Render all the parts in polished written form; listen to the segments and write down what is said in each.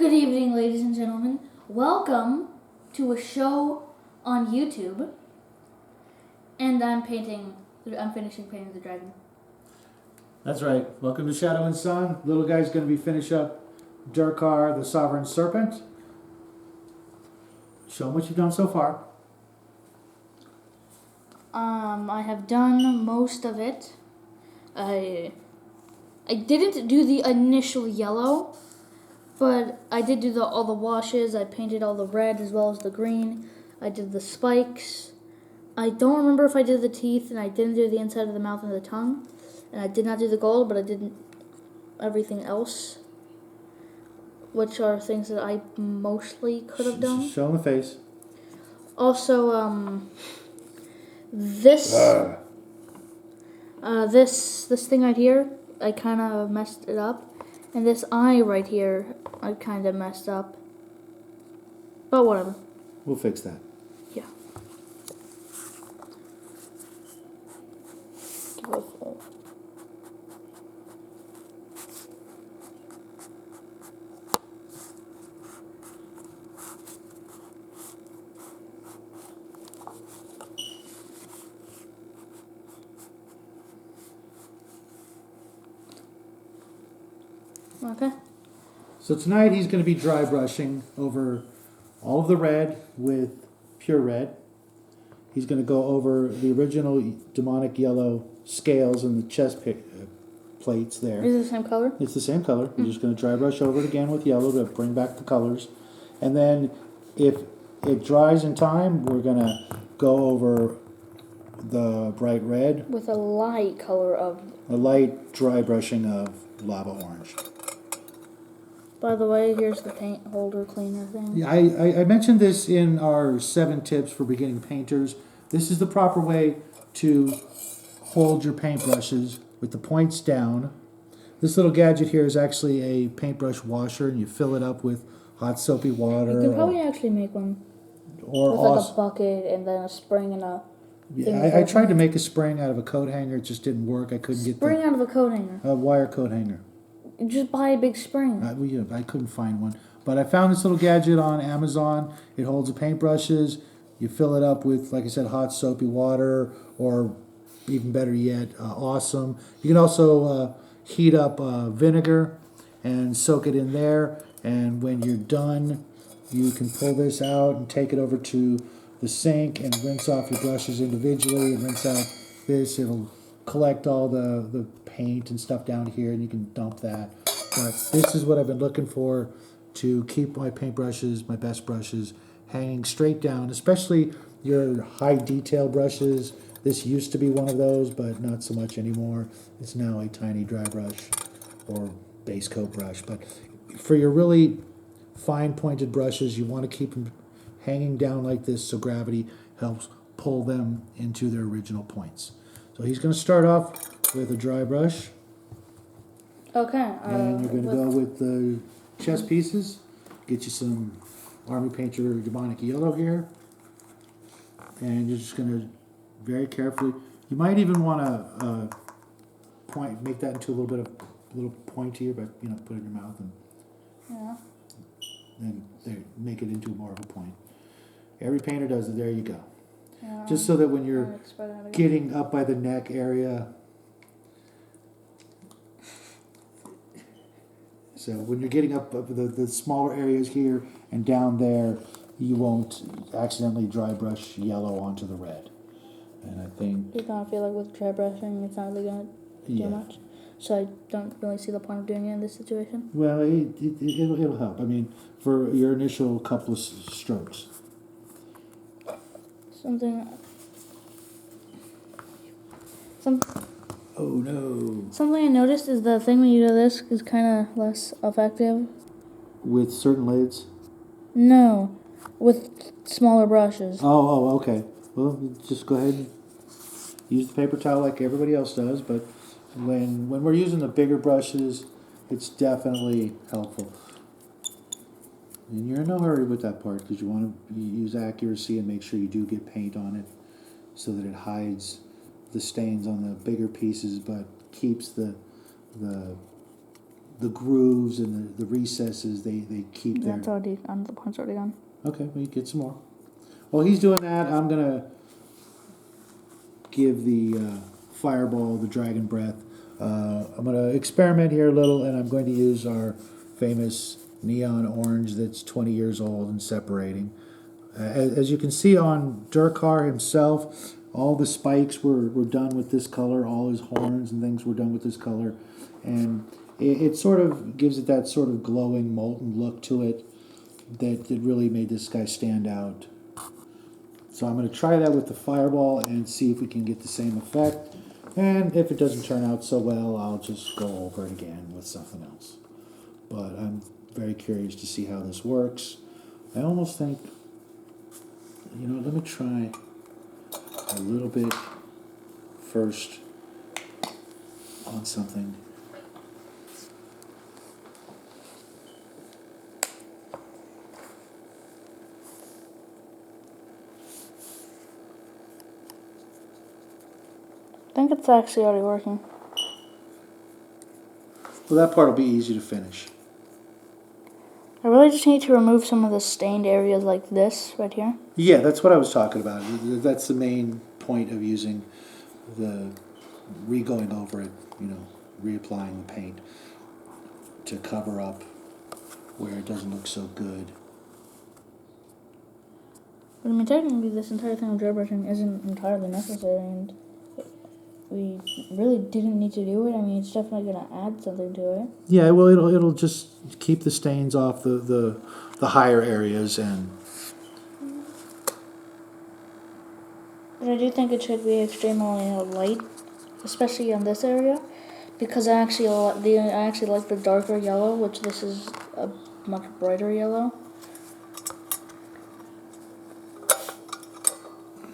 Good evening, ladies and gentlemen. Welcome to a show on YouTube. And I'm finishing painting the dragon. That's right. Welcome to Shadow and Sun. Little guy's going to be finish up Durkar the Sovereign Serpent. Show them what you've done so far. I have done most of it. I didn't do the initial yellow, but I did do all the washes. I painted all the red as well as the green. I did the spikes. I don't remember if I did the teeth, and I didn't do the inside of the mouth and the tongue. And I did not do the gold, but I did everything else, which are things that I mostly could have done. Show them the face. Also, this thing right here, I kind of messed it up. And this eye right here, I kind of messed up. But whatever. We'll fix that. Yeah. Give it a full. Okay. So tonight he's going to be dry brushing over all of the red with pure red. He's going to go over the original demonic yellow scales and the chest plates there. Is it the same color? It's the same color. You're just going to dry brush over it again with yellow to bring back the colors. And then if it dries in time, we're going to go over the bright red. With a light color of... A light dry brushing of lava orange. By the way, here's the paint holder cleaner thing. Yeah, I mentioned this in our 7 tips for beginning painters. This is the proper way to hold your paintbrushes with the points down. This little gadget here is actually a paintbrush washer, and you fill it up with hot soapy water. You could probably actually make one or with like a bucket and then a spring and a... Yeah, I tried to make a spring out of a coat hanger. It just didn't work. I couldn't get spring out of a coat hanger. A wire coat hanger. Just buy a big spring. I couldn't find one. But I found this little gadget on Amazon. It holds the paintbrushes. You fill it up with, like I said, hot soapy water, or even better yet, awesome. You can also heat up vinegar and soak it in there. And when you're done, you can pull this out and take it over to the sink and rinse off your brushes individually and rinse out this. It'll collect all the paint and stuff down here, and you can dump that. But this is what I've been looking for to keep my paintbrushes, my best brushes, hanging straight down, especially your high detail brushes. This used to be one of those, but not so much anymore. It's now a tiny dry brush or base coat brush. But for your really fine pointed brushes, you want to keep them hanging down like this so gravity helps pull them into their original points. So he's going to start off with a dry brush. Okay. And you're going to go with the chest pieces. Get you some Army Painter Demonic Yellow here. And you're just going to very carefully, you might even want to make that into a little pointier, but put it in your mouth and then make it into more of a point. Every painter does it. There you go. Yeah, just so that when you're getting up by the neck area, so when you're getting up the smaller areas here and down there, you won't accidentally dry brush yellow onto the red. And I think you're gonna feel like with dry brushing, it's not really gonna do much. So I don't really see the point of doing it in this situation. Well, it'll help. I mean, for your initial couple of strokes. Oh no. Something I noticed is the thing when you do this is kind of less effective. With certain lids? No, with smaller brushes. Oh, okay. Well, just go ahead and use the paper towel like everybody else does, but when we're using the bigger brushes, it's definitely helpful. And you're in no hurry with that part because you want to use accuracy and make sure you do get paint on it so that it hides the stains on the bigger pieces but keeps the the grooves and the recesses, they keep their... That's already on. The point's already on. Okay, well, you get some more. While he's doing that, I'm going to give the fireball the dragon breath. I'm going to experiment here a little, and I'm going to use our famous neon orange that's 20 years old and separating. As you can see on Durkar himself, all the spikes were done with this color, all his horns and things were done with this color, and it sort of gives it that sort of glowing molten look to it that really made this guy stand out. So I'm going to try that with the fireball and see if we can get the same effect, and if it doesn't turn out so well, I'll just go over it again with something else. But I'm very curious to see how this works. I almost think, you know, let me try a little bit first on something. I think it's actually already working. Well, that part will be easy to finish. I really just need to remove some of the stained areas like this right here. Yeah, that's what I was talking about. That's the main point of using the re-going over it, you know, reapplying the paint to cover up where it doesn't look so good. But I mean, technically, this entire thing of drybrushing isn't entirely necessary, and we really didn't need to do it. I mean, it's definitely going to add something to it. Yeah, well, it'll just keep the stains off the higher areas, and But I do think it should be extremely light, especially on this area, because I actually like the darker yellow, which this is a much brighter yellow.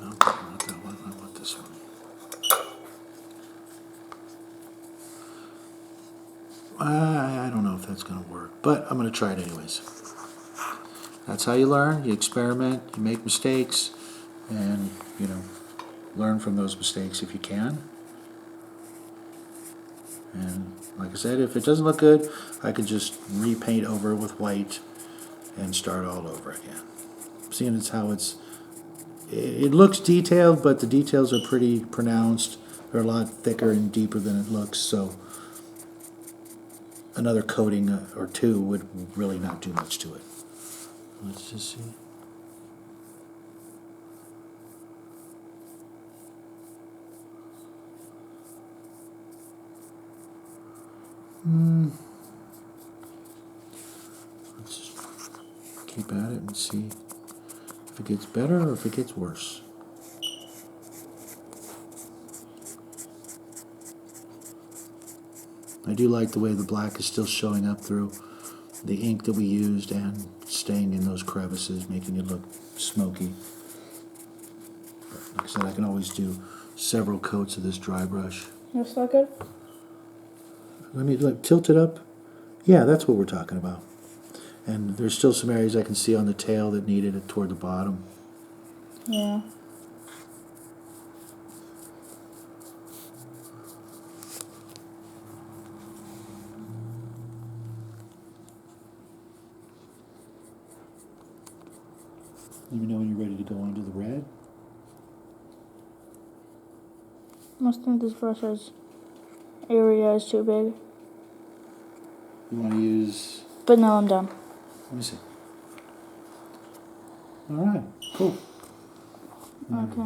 no, I want this one. I don't know if that's going to work, but I'm going to try it anyways. That's how you learn. You experiment, you make mistakes, and, you know, learn from those mistakes if you can. And like I said, if it doesn't look good, I could just repaint over it with white and start all over again. Seeing as how it looks detailed, but the details are pretty pronounced. They're a lot thicker and deeper than it looks, so another coating or two would really not do much to it. Let's just see. Let's just keep at it and see if it gets better or if it gets worse. I do like the way the black is still showing up through the ink that we used and staying in those crevices, making it look smoky. But like I said, I can always do several coats of this dry brush. That's not good? Let me tilt it up. Yeah, that's what we're talking about. And there's still some areas I can see on the tail that needed it toward the bottom. Yeah. Let me know when you're ready to go on to the red. I must think this brush's area is too big. You want to use... But no, I'm done. Let me see. All right, cool. Okay.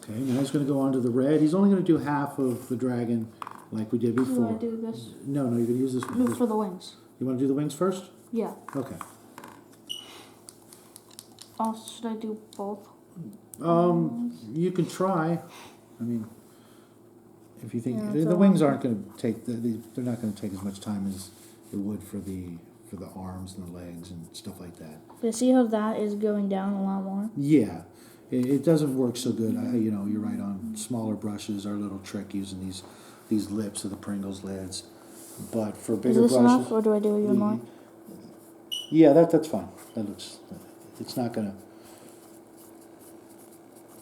Okay, now he's going to go on to the red. He's only going to do half of the dragon like we did Do before. I do this? No, you're going to use this one. No, for the wings. You want to do the wings first? Yeah. Okay. Oh, should I do both? You can try. I mean, if you think Yeah, the wings aren't going to take, they're not going to take as much time as it would for the arms and the legs and stuff like that. But see how that is going down a lot more? Yeah, it doesn't work so good. You know, you're right on smaller brushes. Our little trick using these lips of the Pringles lids. But for Is bigger this brushes, enough, or do I do even more? yeah, that's fine. That looks. It's not gonna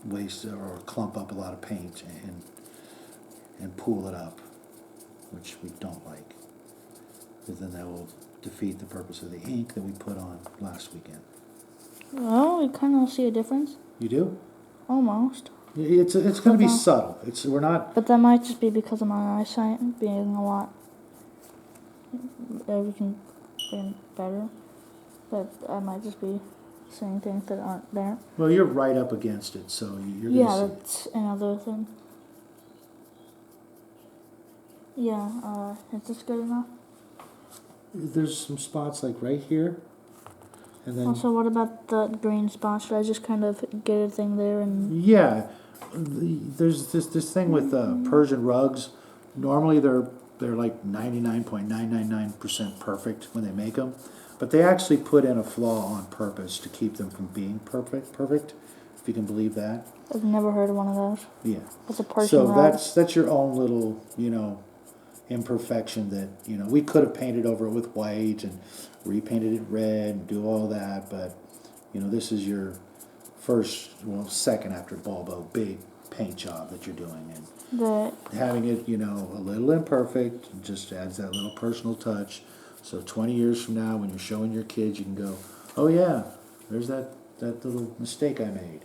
waste or clump up a lot of paint and pool it up, which we don't like, because then that will defeat the purpose of the ink that we put on last weekend. Well, you kind of see a difference. You do? Almost. It's going to be Uh-huh. subtle. We're not. But that might just be because of my eyesight being a lot everything being better. But I might just be seeing things that aren't there. Well, you're right up against it, so you're Yeah, going to see. that's another thing. Yeah, is this good enough? There's some spots like right here, and then Also, what about the green spot? Should I just kind of get a thing there and... yeah, there's this thing with Persian rugs. Normally they're like 99.999% perfect when they make them, but they actually put in a flaw on purpose to keep them from being perfect. If you can believe that. I've never heard of one of those. Yeah. It's a Persian So rug. that's your own little imperfection that we could have painted over it with white and repainted it red and do all that, but this is your second after Bulbo big paint job that you're doing, and But having it a little imperfect just adds that little personal touch. So 20 years from now when you're showing your kids, you can go, oh yeah, there's that little mistake I made.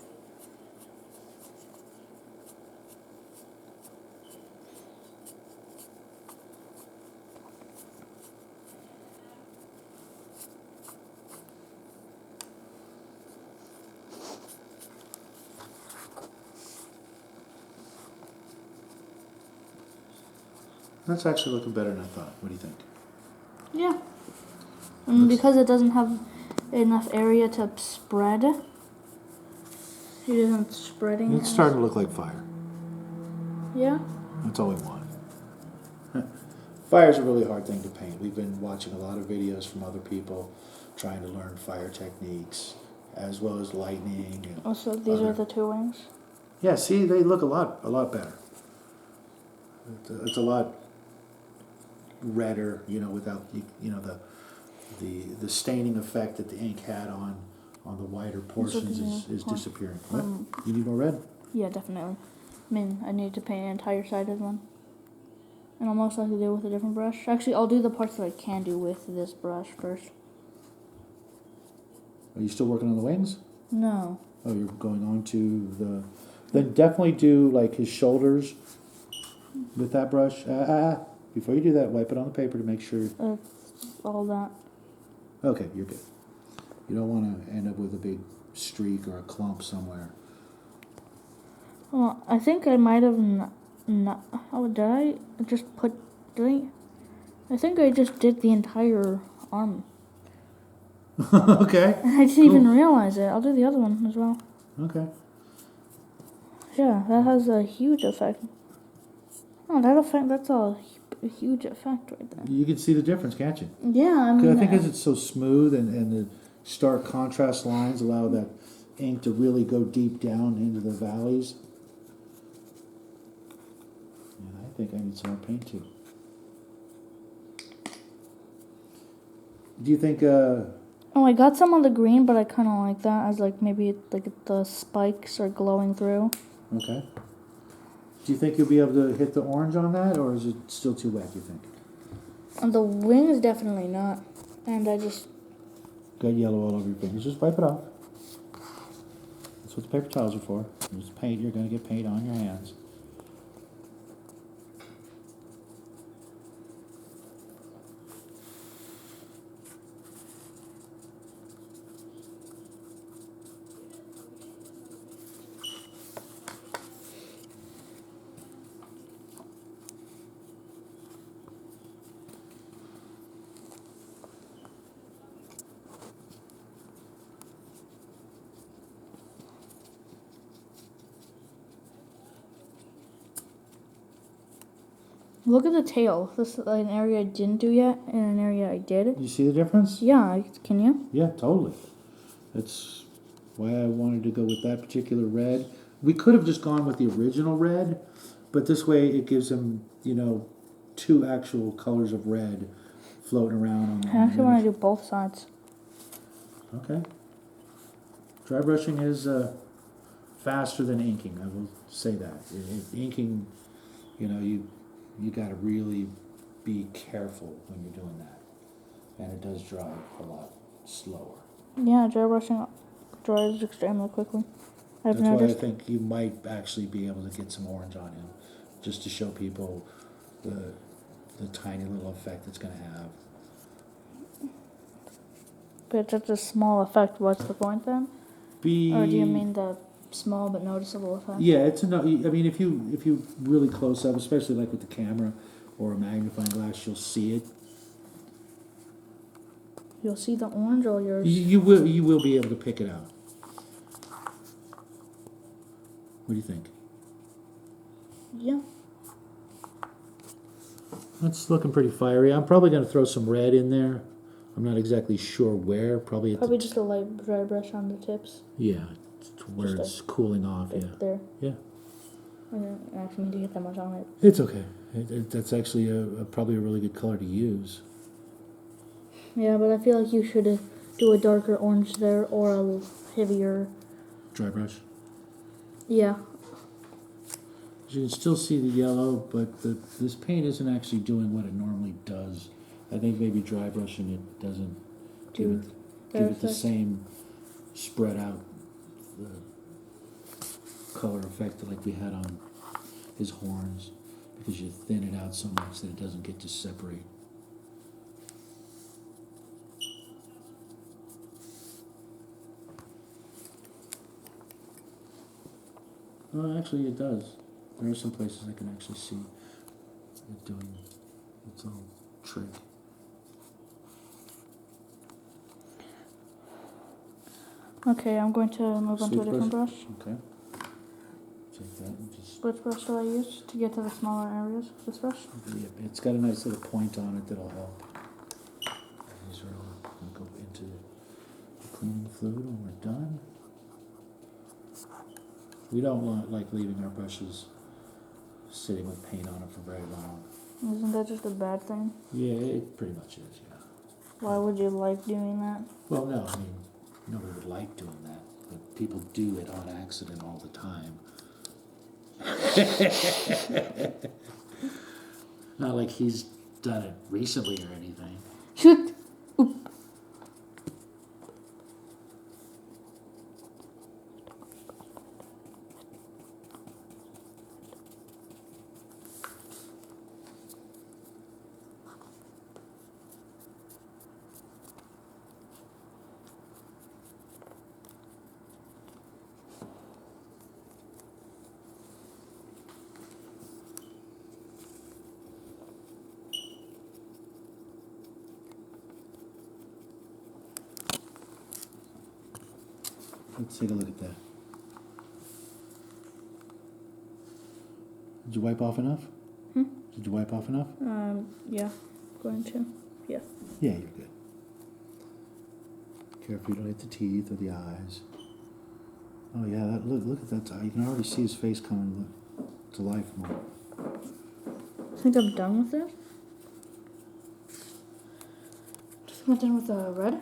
That's actually looking better than I thought. What do you think? yeah. And because it doesn't have enough area to spread, it isn't spreading. It's starting to look like fire. Yeah? That's all we want. Fire's a really hard thing to paint. We've been watching a lot of videos from other people trying to learn fire techniques, as well as lightning. And Also, these are the two wings. yeah, see, they look a lot better. It's a lot redder, without the staining effect that the ink had on the whiter portions is disappearing. What? You need more red? Yeah, definitely. I mean, I need to paint an entire side of one. And I'll most likely do it with a different brush. Actually, I'll do the parts that I can do with this brush first. Are you still working on the wings? No. Oh, you're going on to the... Then definitely do, like, his shoulders with that brush. Before you do that, wipe it on the paper to make sure... All that. Okay, you're good. You don't want to end up with a big streak or a clump somewhere. Well, I think I might have not... Oh, did I just put... I think I just did the entire arm. Okay. I didn't even realize it. I'll do the other one as well. Okay. Yeah, that has a huge effect. Oh, that's a huge effect right there. You can see the difference, can't you? Yeah, I 'Cause mean... I think because it's so smooth and the stark contrast lines allow that ink to really go deep down into the valleys. And I think I need some more paint too. Do you think... Oh, I got some on the green, but I kind of like that as maybe the spikes are glowing through. Okay. Do you think you'll be able to hit the orange on that, or is it still too wet, you think? On the wings, definitely not. And I just... Got yellow all over your fingers. Just wipe it off. That's what the paper towels are for. There's paint. You're going to get paint on your hands. Look at the tail. This is an area I didn't do yet, and an area I did. You see the difference? Yeah, can you? Yeah, totally. That's why I wanted to go with that particular red. We could have just gone with the original red, but this way it gives them, two actual colors of red floating around on the I actually want to do both sides. Okay. Dry brushing is faster than inking. I will say that. Inking, you got to really be careful when you're doing that, and it does dry a lot slower. Yeah, dry brushing dries extremely quickly. I've That's noticed. why I think you might actually be able to get some orange on him, just to show people the tiny little effect it's going to have. But it's such a small effect. What's the point then? Or do you mean the small but noticeable effect? Yeah, it's enough. I mean, if you really close up, especially like with the camera or a magnifying glass, you'll see it. You'll see the orange or yours? You will be able to pick it out. What do you think? Yeah. That's looking pretty fiery. I'm probably going to throw some red in there. I'm not exactly sure where. Probably just a light dry brush on the tips. Yeah, where it's cooling off. Yeah. There. Yeah. I didn't actually mean to get that much on it. It's okay. That's actually probably a really good color to use. Yeah, but I feel like you should do a darker orange there or a heavier. Dry brush. Yeah. You can still see the yellow, but this paint isn't actually doing what it normally does. I think maybe dry brushing it doesn't give it the same spread out color effect like we had on his horns, because you thin it out so much that it doesn't get to separate. Well, actually it does. There are some places I can actually see it doing its own trick. Okay, I'm going to move on to a different brush. Okay. Take that and just... Which brush should I use to get to the smaller areas? This brush? Yeah, it's got a nice little point on it that'll help. These are all going to go into the cleaning fluid when we're done. We don't like leaving our brushes sitting with paint on them for very long. Isn't that just a bad thing? Yeah, it pretty much is, yeah. Why would you like doing that? Well, no, I mean, nobody would like doing that, but people do it on accident all the time. Not like he's done it recently or anything. Shoot! Oop. Let's take a look at that. Did you wipe off enough? Did you wipe off enough? Yeah. Going to. Yeah. Yeah, you're good. Careful you don't hit the teeth or the eyes. Oh yeah, look at that. You can already see his face coming to life more. I think I'm done with it. Just got done with the red.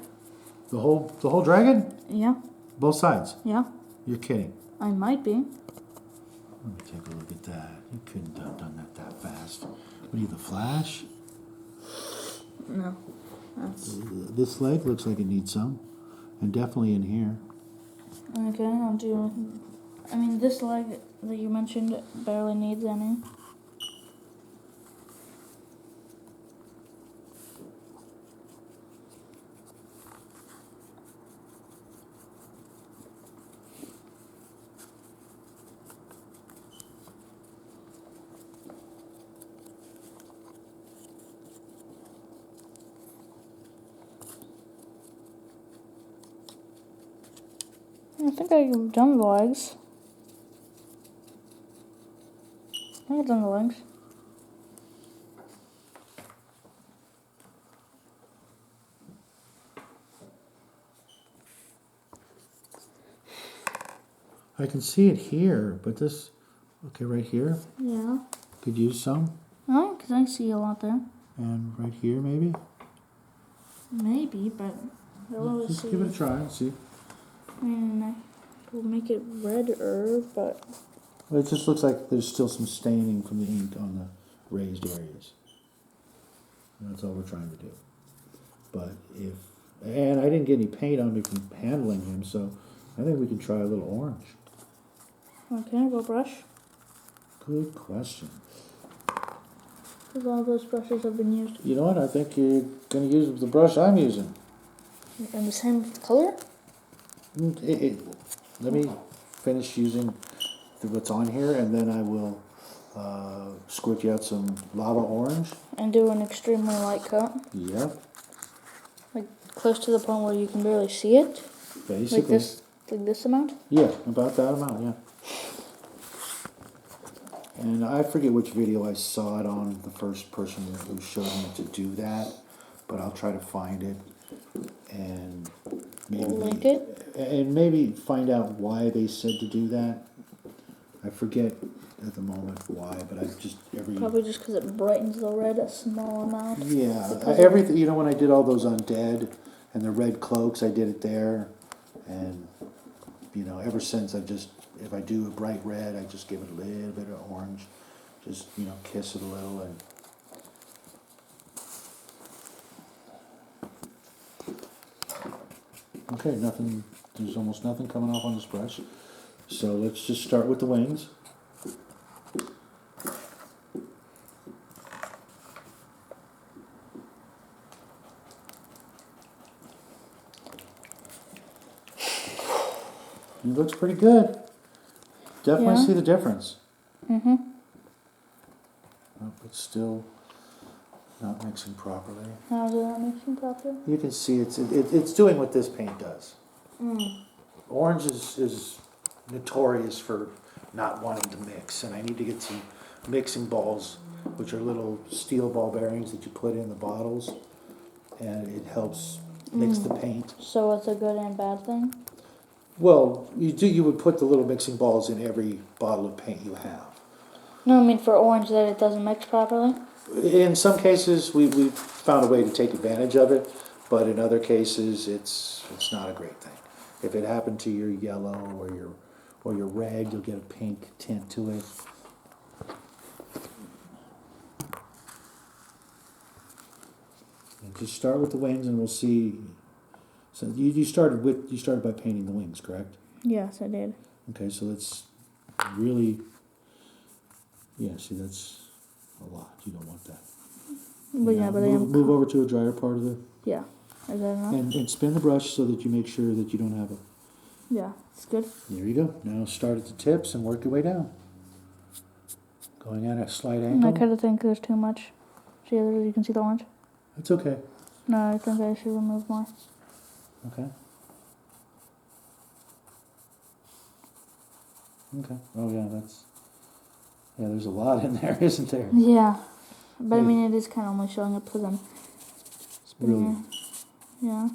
The whole dragon? Yeah. Both sides? Yeah. You're kidding. I might be. Let me take a look at that. You couldn't have done that fast. What are you, the Flash? No. That's This leg looks like it needs some. And definitely in here. okay. I'll do. I mean, this leg that you mentioned barely needs any. I think I've done the legs. I think I've done the legs. I can see it here, but this, okay, right here, Yeah. could use some. I Because I see a lot there. And right here, maybe? Maybe, but I'll always Just see. give it a try and see. And I will make it redder, but Well, it just looks like there's still some staining from the ink on the raised areas. And that's all we're trying to do. But and I didn't get any paint on me from handling him, so I think we can try a little orange. okay, go brush. Good question. Because all those brushes have been used. You know what? I think you're going to use the brush I'm using. And the same color? Let me finish using what's on here, and then I will squirt you out some lava orange. And do an extremely light coat. Yep, Like close to the point where you can barely see it. basically. Like this amount? Yeah, about that amount, yeah. And I forget which video I saw it on, the first person who showed me to do that, but I'll try to find it and maybe Link it? and maybe find out why they said to do that. I forget at the moment why, but I just Probably just because it brightens the red a small amount. yeah, everything. You know, when I did all those undead and the red cloaks, I did it there, and you know, ever since if I do a bright red, I just give it a little bit of orange, just kiss it a little and. Okay, nothing. There's almost nothing coming off on this brush, so let's just start with the wings. It looks pretty good. Definitely Yeah. see the difference. Mm-hmm. Oh, it's still not mixing properly. How's it not mixing properly? You can see it's doing what this paint does. Mm. Orange is notorious for not wanting to mix, and I need to get some mixing balls, which are little steel ball bearings that you put in the bottles, and it helps mix the paint. So it's a good and bad thing? Well, you would put the little mixing balls in every bottle of paint you have. No, I mean for orange that it doesn't mix properly? In some cases, we found a way to take advantage of it, but in other cases, it's not a great thing. If it happened to your yellow or your red, you'll get a pink tint to it. And just start with the wings, and we'll see. So you started by painting the wings, correct? Yes, I did. Okay, so let's really. Yeah, see, that's a lot. You don't want that. But yeah, but I am. Move over to a drier part of the. Yeah. Is that enough? And spin the brush so that you make sure that you don't have a. Yeah, it's good. There you go. Now start at the tips and work your way down. Going at a slight I angle. kind of think there's too much. See, you can see the orange? It's okay. No, I think I should remove more. Okay. Okay. Oh yeah, there's a lot in there, isn't there? Yeah. But I mean, it is kind of only showing up because I'm spinning Really? it. Yeah.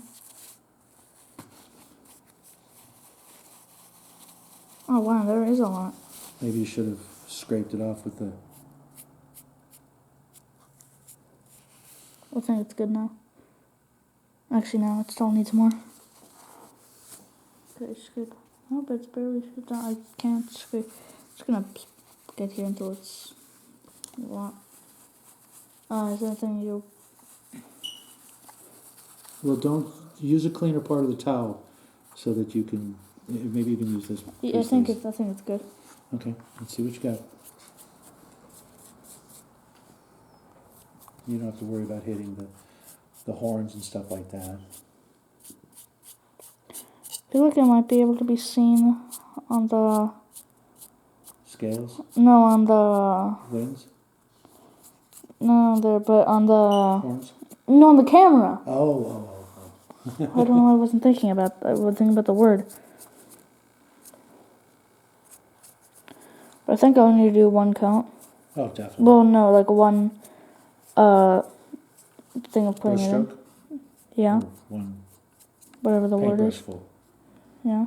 Oh wow, there is a lot. Maybe you should have scraped it off with the. I think it's good now. Actually, no, it still needs more. Okay, scrape. Oh, but it's barely scraped down. I can't scrape. Just gonna get here until it's a lot. Is that thing you? Well, don't use a cleaner part of the towel, so that you can maybe you can use this. Yeah, I think it's good. Okay, let's see what you got. You don't have to worry about hitting the horns and stuff like that. I feel like it might be able to be seen on the. Scales, No, on the. wings, No, there, but on the. horns. No, on the camera. Oh. I don't know what I wasn't thinking about. I was thinking about the word. But I think I only need to do one count. Oh, definitely. Well, no, like one thing of putting Brush it in. stroke. Yeah, Or one whatever the word paintbrush is. full. Yeah.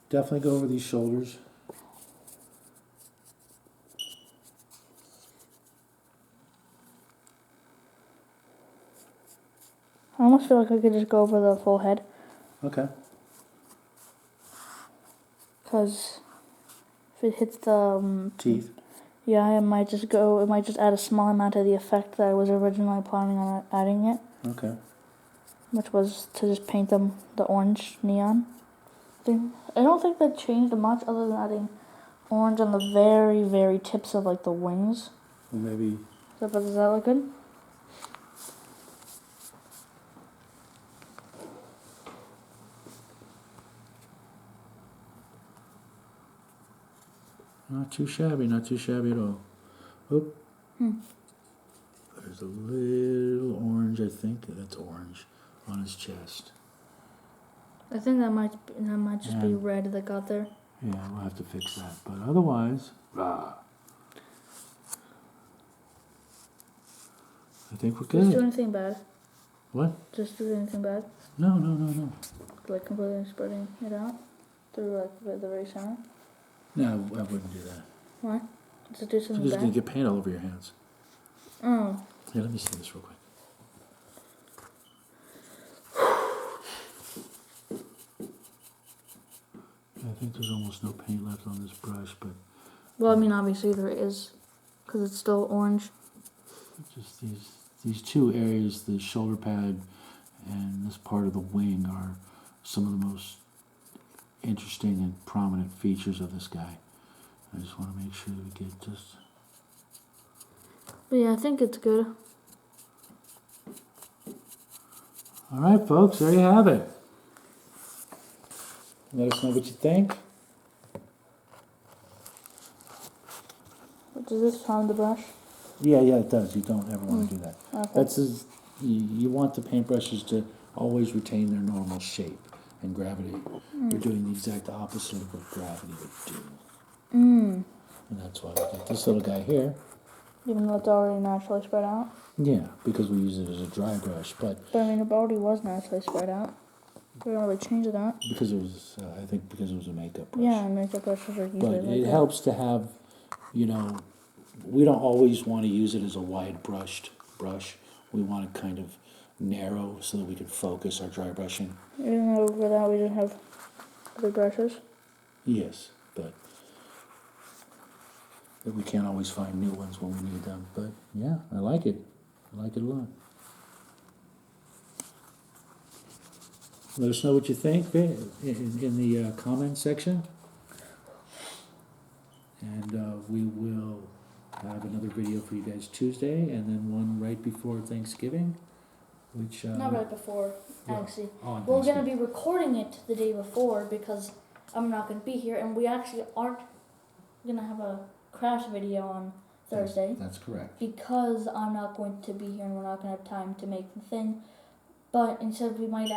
Definitely go over these shoulders. I almost feel like I could just go over the full head. Okay. Because if it hits the... Teeth. yeah, it might just add a small amount of the effect that I was originally planning on adding it. Okay. Which was to just paint them the orange neon thing. I don't think that changed much other than adding orange on the very, very tips of like the wings. Well, maybe. Does that look good? Not too shabby, not too shabby at all. Oop. There's a little orange, I think. That's orange on his chest. I think that might just be red that got there. Yeah, we'll have to fix that. But otherwise, I think we're Just do good. anything bad. What? Just do anything bad. No. Like completely spreading it out through like the very center. No, I wouldn't do that. Why? Just do something Because you bad. get paint all over your hands. Oh. Here, let me see this real quick. I think there's almost no paint left on this brush, but Well, I mean, obviously there is, because it's still orange. just these two areas, the shoulder pad and this part of the wing, are some of the most interesting and prominent features of this guy. I just want to make sure that we get just... But yeah, I think it's good. All right, folks, there you have it. Let us know what you think. Does this harm the brush? Yeah, it does. You don't ever want to do that. Okay. That's you want the paintbrushes to always retain their normal shape and gravity. You're doing the exact opposite of what gravity would do. And that's why we got this little guy here. Even though it's already naturally spread out? Yeah, because we use it as a dry brush, but But I mean, it already was naturally spread out. We don't really change that. because it was, I think because it was a makeup brush. Yeah, makeup brushes are usually But like it that. helps to have, we don't always want to use it as a wide brushed brush. We want it kind of narrow so that we can focus our dry brushing. Even though for that we didn't have other brushes. Yes, but we can't always find new ones when we need them. But yeah, I like it. I like it a lot. Let us know what you think in the comment section. And we will have another video for you guys Tuesday, and then one right before Thanksgiving, which... Not right before, yeah, actually. on We're going to Thanksgiving. be recording it the day before because I'm not going to be here, and we actually aren't going to have a craft video on Thursday. That's correct. Because I'm not going to be here and we're not going to have time to make the thing. But instead we might,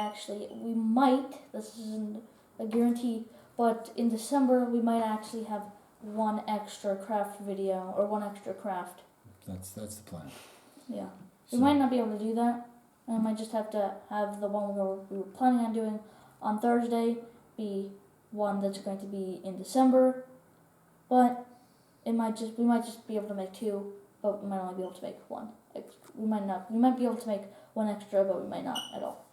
this isn't a guarantee, but in December we might actually have one extra craft video, or one extra craft. That's the plan. Yeah. So, We might not be able to do that. And I might just have to have the one we were planning on doing on Thursday be one that's going to be in December. But we might just be able to make two, but we might only be able to make one. We might be able to make one extra, but we might not at all.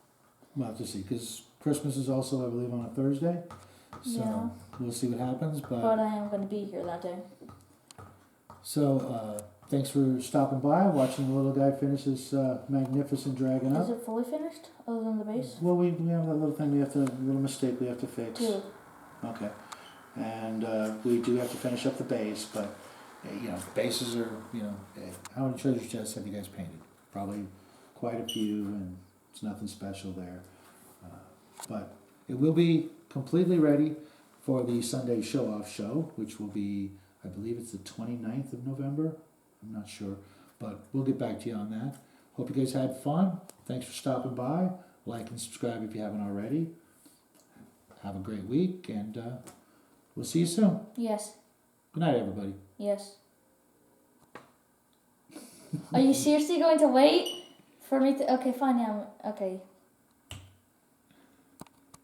we'll have to see, because Christmas is also, I believe, on a Thursday. So Yeah. we'll see what happens. But I am going to be here that day. So thanks for stopping by, watching the little guy finish this magnificent dragon up. Is it fully finished, other than the base? Well, we have that little thing little mistake we have to fix. Two. Okay. And we do have to finish up the base, but, bases are, how many treasure chests have you guys painted? Probably quite a few, and it's nothing special there. But it will be completely ready for the Sunday show-off show, which will be, I believe it's the 29th of November. I'm not sure, but we'll get back to you on that. Hope you guys had fun. Thanks for stopping by. Like and subscribe if you haven't already. Have a great week, and we'll see you soon. Yes. Good night, everybody. Yes. Are you seriously going to wait for me to... Okay, fine, yeah. Okay.